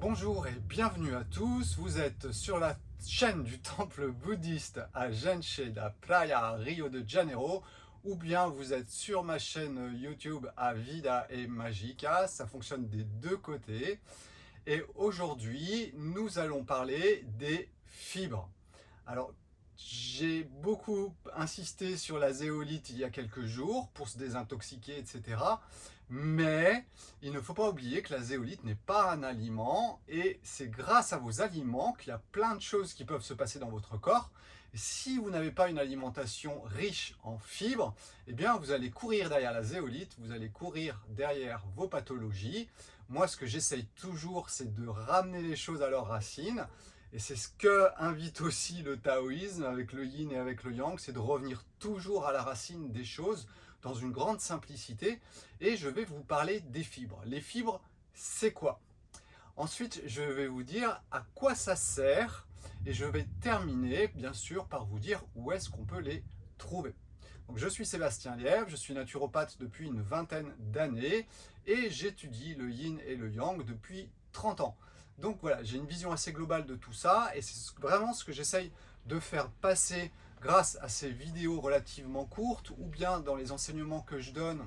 Bonjour et bienvenue à tous, vous êtes sur la chaîne du temple bouddhiste à Genche da Praia, Rio de Janeiro, ou bien vous êtes sur ma chaîne YouTube à Vida et Magica, ça fonctionne des deux côtés. Et aujourd'hui, nous allons parler des fibres. Alors, j'ai beaucoup insisté sur la zéolite il y a quelques jours pour se désintoxiquer, etc. Mais il ne faut pas oublier que la zéolite n'est pas un aliment et c'est grâce à vos aliments qu'il y a plein de choses qui peuvent se passer dans votre corps. Et si vous n'avez pas une alimentation riche en fibres, eh bien vous allez courir derrière la zéolite, vous allez courir derrière vos pathologies. Moi, ce que j'essaye toujours, c'est de ramener les choses à leurs racines. Et c'est ce que invite aussi le taoïsme avec le yin et avec le yang, c'est de revenir toujours à la racine des choses dans une grande simplicité. Et je vais vous parler des fibres. Les fibres, c'est quoi? Ensuite, je vais vous dire à quoi ça sert et je vais terminer bien sûr par vous dire où est-ce qu'on peut les trouver. Donc, je suis Sébastien Lièvre, je suis naturopathe depuis une vingtaine d'années et j'étudie le yin et le yang depuis 30 ans. Donc voilà, j'ai une vision assez globale de tout ça et c'est vraiment ce que j'essaye de faire passer grâce à ces vidéos relativement courtes ou bien dans les enseignements que je donne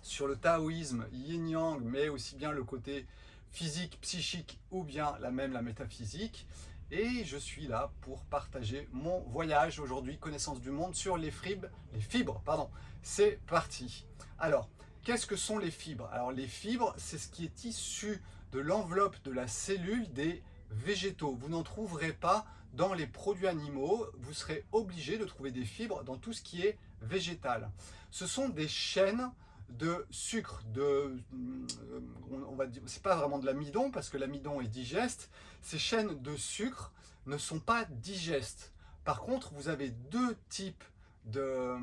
sur le taoïsme, yin-yang, mais aussi bien le côté physique, psychique ou bien la métaphysique. Et je suis là pour partager mon voyage aujourd'hui, connaissance du monde sur les fibres, pardon. C'est parti. Alors, qu'est-ce que sont les fibres? Alors, les fibres, c'est ce qui est issu de l'enveloppe de la cellule des végétaux. Vous n'en trouverez pas dans les produits animaux. Vous serez obligé de trouver des fibres dans tout ce qui est végétal. Ce sont des chaînes de sucre, on va dire, c'est pas vraiment de l'amidon parce que l'amidon est digeste. Ces chaînes de sucre ne sont pas digestes. Par contre, vous avez deux types de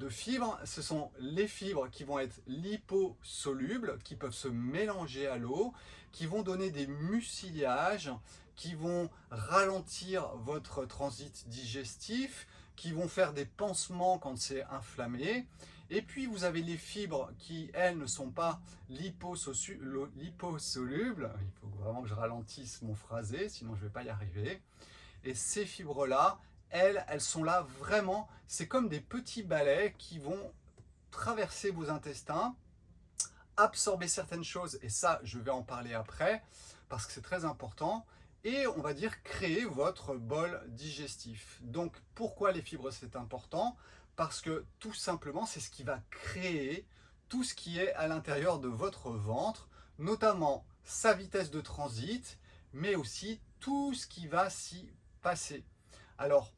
fibres. Ce sont les fibres qui vont être liposolubles, qui peuvent se mélanger à l'eau, qui vont donner des mucilages, qui vont ralentir votre transit digestif, qui vont faire des pansements quand c'est inflammé. Et puis vous avez les fibres qui, elles, ne sont pas liposolubles. Il faut vraiment que je ralentisse mon phrasé, sinon je ne vais pas y arriver. Et ces fibres-là, elles sont là vraiment, c'est comme des petits balais qui vont traverser vos intestins, absorber certaines choses, et ça, je vais en parler après, parce que c'est très important, et on va dire créer votre bol digestif. Donc, pourquoi les fibres, c'est important? Parce que tout simplement, c'est ce qui va créer tout ce qui est à l'intérieur de votre ventre, notamment sa vitesse de transit, mais aussi tout ce qui va s'y passer. Alors,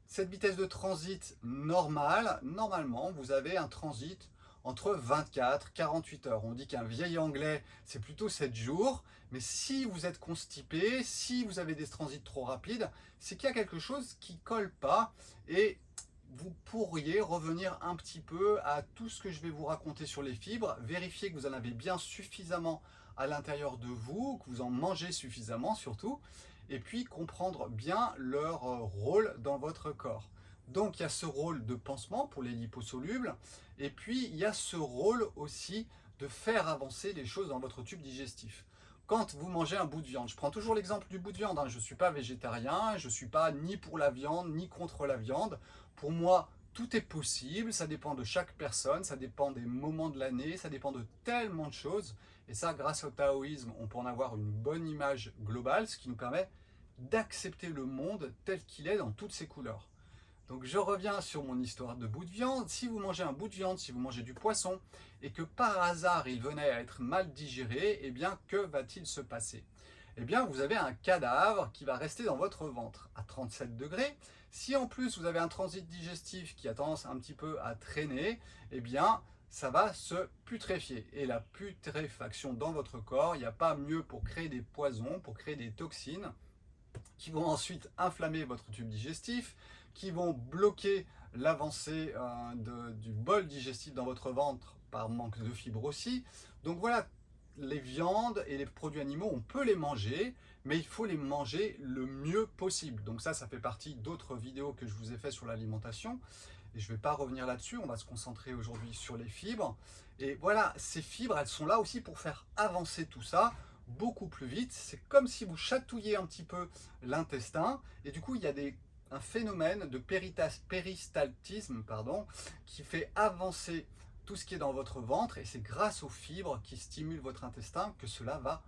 cette vitesse de transit normale, normalement, vous avez un transit entre 24 et 48 heures. On dit qu'un vieil anglais, c'est plutôt 7 jours. Mais si vous êtes constipé, si vous avez des transits trop rapides, c'est qu'il y a quelque chose qui ne colle pas et vous pourriez revenir un petit peu à tout ce que je vais vous raconter sur les fibres, vérifier que vous en avez bien suffisamment à l'intérieur de vous, que vous en mangez suffisamment surtout, et puis comprendre bien leur rôle dans votre corps. Donc il y a ce rôle de pansement pour les liposolubles, et puis il y a ce rôle aussi de faire avancer les choses dans votre tube digestif. Quand vous mangez un bout de viande, je prends toujours l'exemple du bout de viande, je ne suis pas végétarien, je ne suis pas ni pour la viande, ni contre la viande. Pour moi, tout est possible, ça dépend de chaque personne, ça dépend des moments de l'année, ça dépend de tellement de choses. Et ça, grâce au taoïsme, on peut en avoir une bonne image globale, ce qui nous permet d'accepter le monde tel qu'il est dans toutes ses couleurs. Donc je reviens sur mon histoire de bout de viande. Si vous mangez un bout de viande, si vous mangez du poisson, et que par hasard il venait à être mal digéré, eh bien que va-t-il se passer? Eh bien vous avez un cadavre qui va rester dans votre ventre à 37 degrés. Si en plus vous avez un transit digestif qui a tendance un petit peu à traîner, eh bien ça va se putréfier. Et la putréfaction dans votre corps, il n'y a pas mieux pour créer des poisons, pour créer des toxines qui vont ensuite inflammer votre tube digestif, qui vont bloquer l'avancée du bol digestif dans votre ventre par manque de fibres aussi. Donc voilà, les viandes et les produits animaux, on peut les manger, mais il faut les manger le mieux possible. Donc ça fait partie d'autres vidéos que je vous ai fait sur l'alimentation. Et je ne vais pas revenir là-dessus, on va se concentrer aujourd'hui sur les fibres. Et voilà, ces fibres, elles sont là aussi pour faire avancer tout ça. beaucoup plus vite. C'est comme si vous chatouillez un petit peu l'intestin et du coup il y a un phénomène de péristaltisme qui fait avancer tout ce qui est dans votre ventre et c'est grâce aux fibres qui stimulent votre intestin que cela va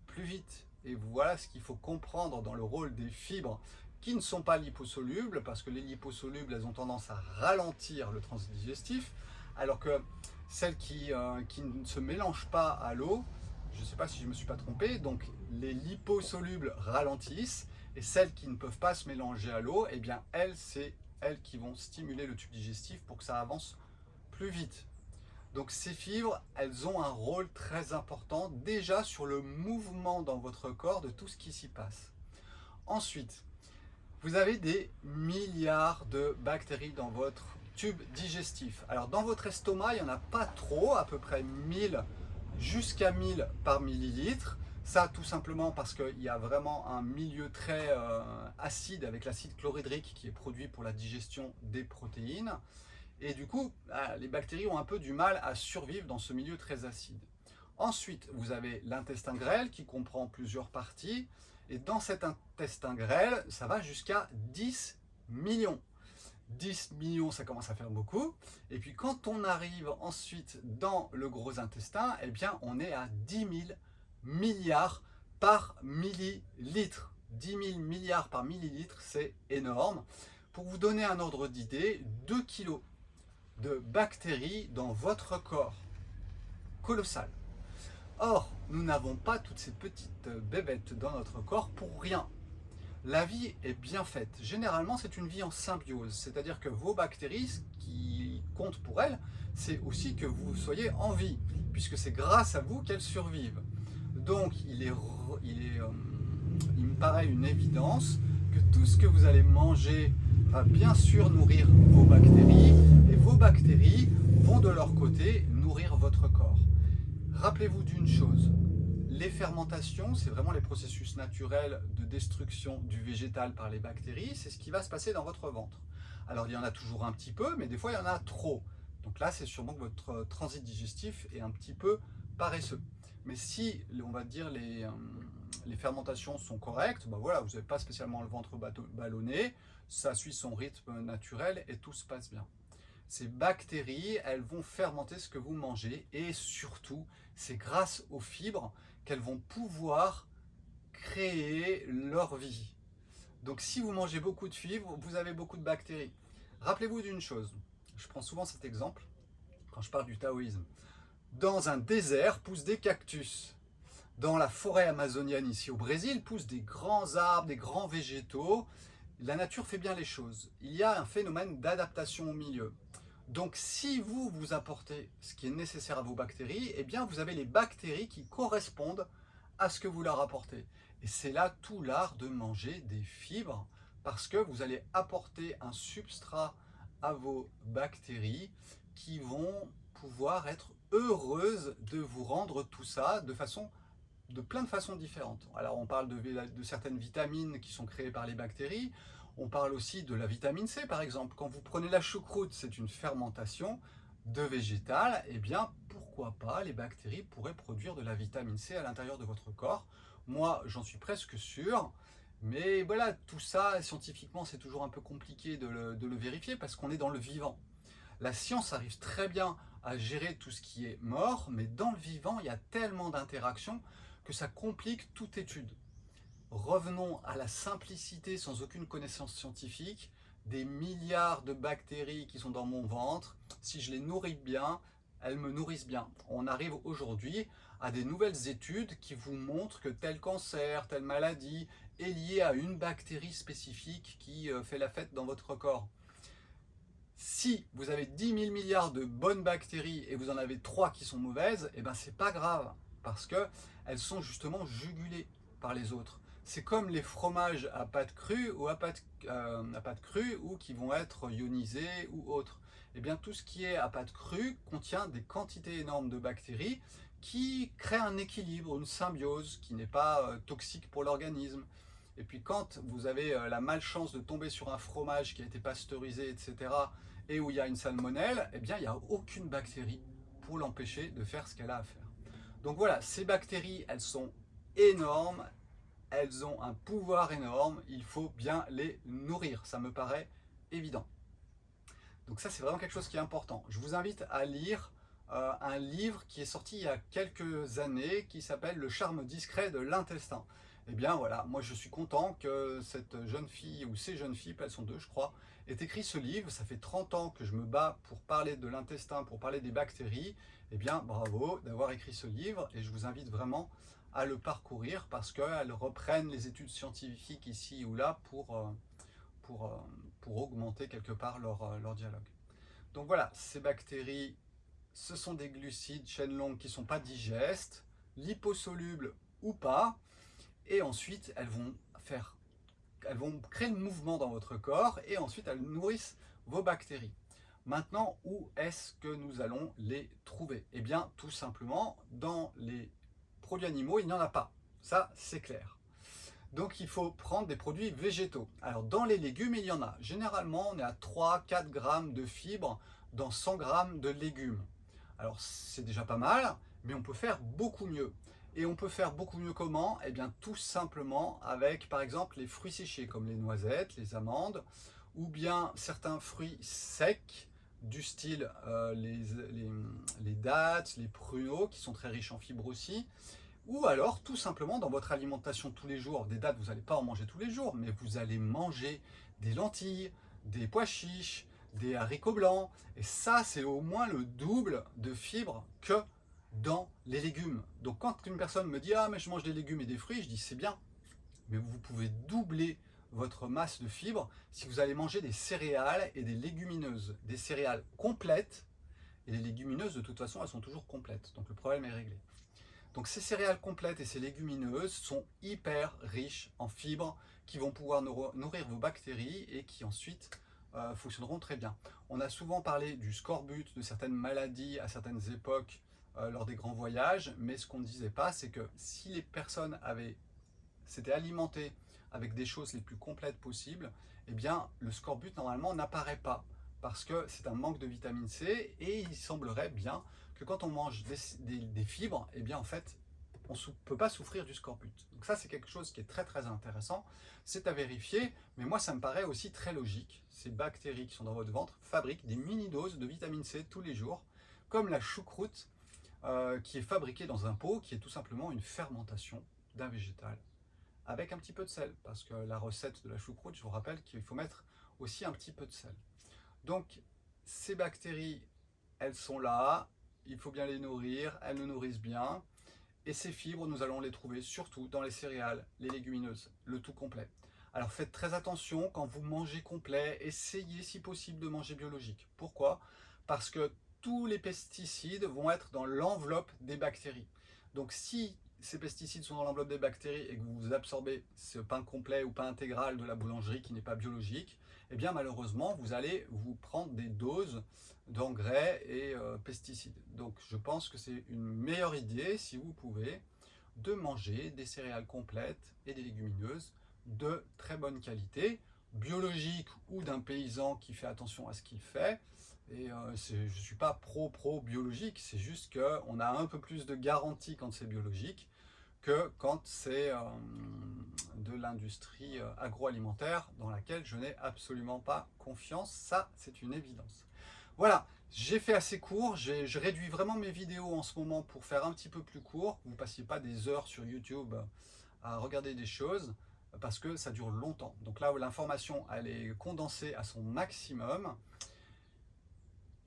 plus vite. Et voilà ce qu'il faut comprendre dans le rôle des fibres qui ne sont pas liposolubles, parce que les liposolubles, elles ont tendance à ralentir le transit digestif, alors que celles qui ne se mélangent pas à l'eau, je ne sais pas si je ne me suis pas trompé, donc les liposolubles ralentissent, et celles qui ne peuvent pas se mélanger à l'eau, eh bien c'est elles qui vont stimuler le tube digestif pour que ça avance plus vite. Donc ces fibres, elles ont un rôle très important déjà sur le mouvement dans votre corps de tout ce qui s'y passe. Ensuite, vous avez des milliards de bactéries dans votre tube digestif. Alors dans votre estomac, il n'y en a pas trop, à peu près 1000 jusqu'à 1000 par millilitre. Ça tout simplement parce qu'il y a vraiment un milieu très acide avec l'acide chlorhydrique qui est produit pour la digestion des protéines. Et du coup, les bactéries ont un peu du mal à survivre dans ce milieu très acide. Ensuite, vous avez l'intestin grêle qui comprend plusieurs parties. Et dans cet intestin grêle, ça va jusqu'à 10 millions. 10 millions, ça commence à faire beaucoup. Et puis quand on arrive ensuite dans le gros intestin, eh bien on est à 10 000 milliards par millilitre. 10 000 milliards par millilitre, c'est énorme. Pour vous donner un ordre d'idée, 2 kilos de bactéries dans votre corps. Colossal. Or, nous n'avons pas toutes ces petites bébêtes dans notre corps pour rien. La vie est bien faite. Généralement, c'est une vie en symbiose. C'est-à-dire que vos bactéries, ce qui compte pour elles, c'est aussi que vous soyez en vie, puisque c'est grâce à vous qu'elles survivent. Donc, il me paraît une évidence que tout ce que vous allez manger va bien sûr nourrir vos bactéries, et vos bactéries vont de leur côté nourrir votre corps. Rappelez-vous d'une chose, les fermentations, c'est vraiment les processus naturels de destruction du végétal par les bactéries, c'est ce qui va se passer dans votre ventre. Alors il y en a toujours un petit peu, mais des fois il y en a trop. Donc là, c'est sûrement que votre transit digestif est un petit peu paresseux. Mais si, on va dire, les fermentations sont correctes, ben voilà, vous n'avez pas spécialement le ventre ballonné, ça suit son rythme naturel et tout se passe bien. Ces bactéries, elles vont fermenter ce que vous mangez et surtout, c'est grâce aux fibres qu'elles vont pouvoir créer leur vie. Donc si vous mangez beaucoup de fibres, vous avez beaucoup de bactéries. Rappelez-vous d'une chose, je prends souvent cet exemple quand je parle du taoïsme. Dans un désert poussent des cactus. Dans la forêt amazonienne ici au Brésil poussent des grands arbres, des grands végétaux. La nature fait bien les choses. Il y a un phénomène d'adaptation au milieu. Donc si vous apportez ce qui est nécessaire à vos bactéries, eh bien vous avez les bactéries qui correspondent à ce que vous leur apportez. Et c'est là tout l'art de manger des fibres, parce que vous allez apporter un substrat à vos bactéries qui vont pouvoir être heureuses de vous rendre tout ça de plein de façons différentes. Alors on parle de certaines vitamines qui sont créées par les bactéries. On parle aussi de la vitamine C par exemple. Quand vous prenez la choucroute, c'est une fermentation de végétal. Eh bien pourquoi pas, les bactéries pourraient produire de la vitamine C à l'intérieur de votre corps. Moi j'en suis presque sûr. Mais voilà, tout ça scientifiquement c'est toujours un peu compliqué de le vérifier parce qu'on est dans le vivant. La science arrive très bien à gérer tout ce qui est mort, mais dans le vivant, il y a tellement d'interactions que ça complique toute étude. Revenons à la simplicité sans aucune connaissance scientifique, des milliards de bactéries qui sont dans mon ventre, si je les nourris bien, elles me nourrissent bien. On arrive aujourd'hui à des nouvelles études qui vous montrent que tel cancer, telle maladie est liée à une bactérie spécifique qui fait la fête dans votre corps. Si vous avez 10 000 milliards de bonnes bactéries et vous en avez 3 qui sont mauvaises, eh ben c'est pas grave, parce qu'elles sont justement jugulées par les autres. C'est comme les fromages à pâte crue ou ou qui vont être ionisés ou autres. Eh bien tout ce qui est à pâte crue contient des quantités énormes de bactéries qui créent un équilibre, une symbiose qui n'est pas toxique pour l'organisme. Et puis quand vous avez la malchance de tomber sur un fromage qui a été pasteurisé, etc., et où il y a une salmonelle, eh bien il n'y a aucune bactérie pour l'empêcher de faire ce qu'elle a à faire. Donc voilà, ces bactéries, elles sont énormes, elles ont un pouvoir énorme, il faut bien les nourrir, ça me paraît évident. Donc ça, c'est vraiment quelque chose qui est important. Je vous invite à lire un livre qui est sorti il y a quelques années qui s'appelle Le charme discret de l'intestin. Eh bien voilà, moi je suis content que cette jeune fille, ou ces jeunes filles, elles sont deux je crois, ait écrit ce livre. Ça fait 30 ans que je me bats pour parler de l'intestin, pour parler des bactéries. Eh bien bravo d'avoir écrit ce livre et je vous invite vraiment à le parcourir parce qu'elles reprennent les études scientifiques ici ou là pour augmenter quelque part leur dialogue. Donc voilà, ces bactéries, ce sont des glucides chaîne longue qui ne sont pas digestes, liposolubles ou pas, et ensuite elles vont créer le mouvement dans votre corps et ensuite elles nourrissent vos bactéries. Maintenant, où est-ce que nous allons les trouver? Eh bien, tout simplement, dans les produits animaux, il n'y en a pas. Ça, c'est clair. Donc il faut prendre des produits végétaux. Alors dans les légumes, il y en a. Généralement, on est à 3-4 grammes de fibres dans 100 grammes de légumes. Alors c'est déjà pas mal, mais on peut faire beaucoup mieux. Et on peut faire beaucoup mieux comment? Eh bien tout simplement avec par exemple les fruits séchés comme les noisettes, les amandes, ou bien certains fruits secs du style les dattes, les pruneaux qui sont très riches en fibres aussi. Ou alors, tout simplement, dans votre alimentation tous les jours, des dattes, vous n'allez pas en manger tous les jours, mais vous allez manger des lentilles, des pois chiches, des haricots blancs. Et ça, c'est au moins le double de fibres que dans les légumes. Donc quand une personne me dit « Ah, mais je mange des légumes et des fruits », je dis « C'est bien, mais vous pouvez doubler votre masse de fibres si vous allez manger des céréales et des légumineuses. Des céréales complètes, et les légumineuses, de toute façon, elles sont toujours complètes. Donc le problème est réglé. Donc ces céréales complètes et ces légumineuses sont hyper riches en fibres qui vont pouvoir nourrir vos bactéries et qui ensuite fonctionneront très bien. On a souvent parlé du scorbut, de certaines maladies à certaines époques lors des grands voyages, mais ce qu'on ne disait pas, c'est que si les personnes s'étaient alimentées avec des choses les plus complètes possibles, eh bien le scorbut normalement n'apparaît pas parce que c'est un manque de vitamine C et il semblerait bien que quand on mange des fibres, eh bien en fait, on ne peut pas souffrir du scorbut. Donc ça, c'est quelque chose qui est très très intéressant. C'est à vérifier, mais moi, ça me paraît aussi très logique. Ces bactéries qui sont dans votre ventre fabriquent des mini-doses de vitamine C tous les jours, comme la choucroute qui est fabriquée dans un pot, qui est tout simplement une fermentation d'un végétal, avec un petit peu de sel, parce que la recette de la choucroute, je vous rappelle qu'il faut mettre aussi un petit peu de sel. Donc, ces bactéries, elles sont là, il faut bien les nourrir, elles nous nourrissent bien. Et ces fibres, nous allons les trouver surtout dans les céréales, les légumineuses, le tout complet. Alors faites très attention quand vous mangez complet, essayez si possible de manger biologique. Pourquoi? Parce que tous les pesticides vont être dans l'enveloppe des bactéries. Donc si ces pesticides sont dans l'enveloppe des bactéries et que vous absorbez ce pain complet ou pain intégral de la boulangerie qui n'est pas biologique, eh bien malheureusement vous allez vous prendre des doses d'engrais et pesticides. Donc je pense que c'est une meilleure idée, si vous pouvez, de manger des céréales complètes et des légumineuses de très bonne qualité, biologique ou d'un paysan qui fait attention à ce qu'il fait. Et je ne suis pas pro-biologique, c'est juste qu'on a un peu plus de garantie quand c'est biologique que quand c'est de l'industrie agroalimentaire dans laquelle je n'ai absolument pas confiance. Ça, c'est une évidence. Voilà, j'ai fait assez court, je réduis vraiment mes vidéos en ce moment pour faire un petit peu plus court. Vous ne passiez pas des heures sur YouTube à regarder des choses parce que ça dure longtemps. Donc là, l'information, elle est condensée à son maximum.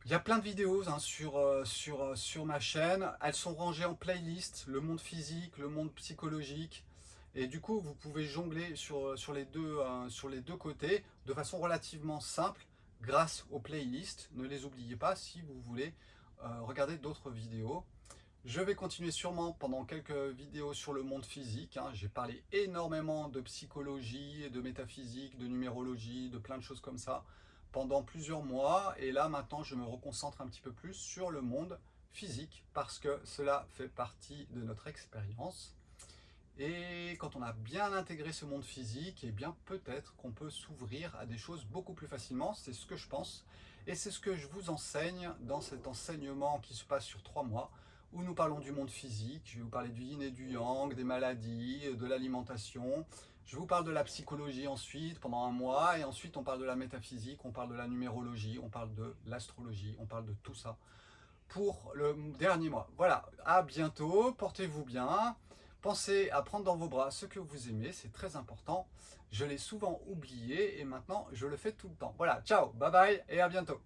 Il y a plein de vidéos hein, sur ma chaîne. Elles sont rangées en playlist, le monde physique, le monde psychologique. Et du coup, vous pouvez jongler sur les deux côtés de façon relativement simple grâce aux playlists. Ne les oubliez pas si vous voulez regarder d'autres vidéos. Je vais continuer sûrement pendant quelques vidéos sur le monde physique. Hein. J'ai parlé énormément de psychologie, de métaphysique, de numérologie, de plein de choses comme ça pendant plusieurs mois. Et là, maintenant, je me reconcentre un petit peu plus sur le monde physique parce que cela fait partie de notre expérience. Et quand on a bien intégré ce monde physique, eh bien peut-être qu'on peut s'ouvrir à des choses beaucoup plus facilement. C'est ce que je pense. Et c'est ce que je vous enseigne dans cet enseignement qui se passe sur 3 mois, où nous parlons du monde physique. Je vais vous parler du yin et du yang, des maladies, de l'alimentation. Je vous parle de la psychologie ensuite, pendant un mois, et ensuite on parle de la métaphysique, on parle de la numérologie, on parle de l'astrologie, on parle de tout ça pour le dernier mois. Voilà, à bientôt, portez-vous bien. Pensez à prendre dans vos bras ce que vous aimez, c'est très important. Je l'ai souvent oublié et maintenant je le fais tout le temps. Voilà, ciao, bye bye et à bientôt.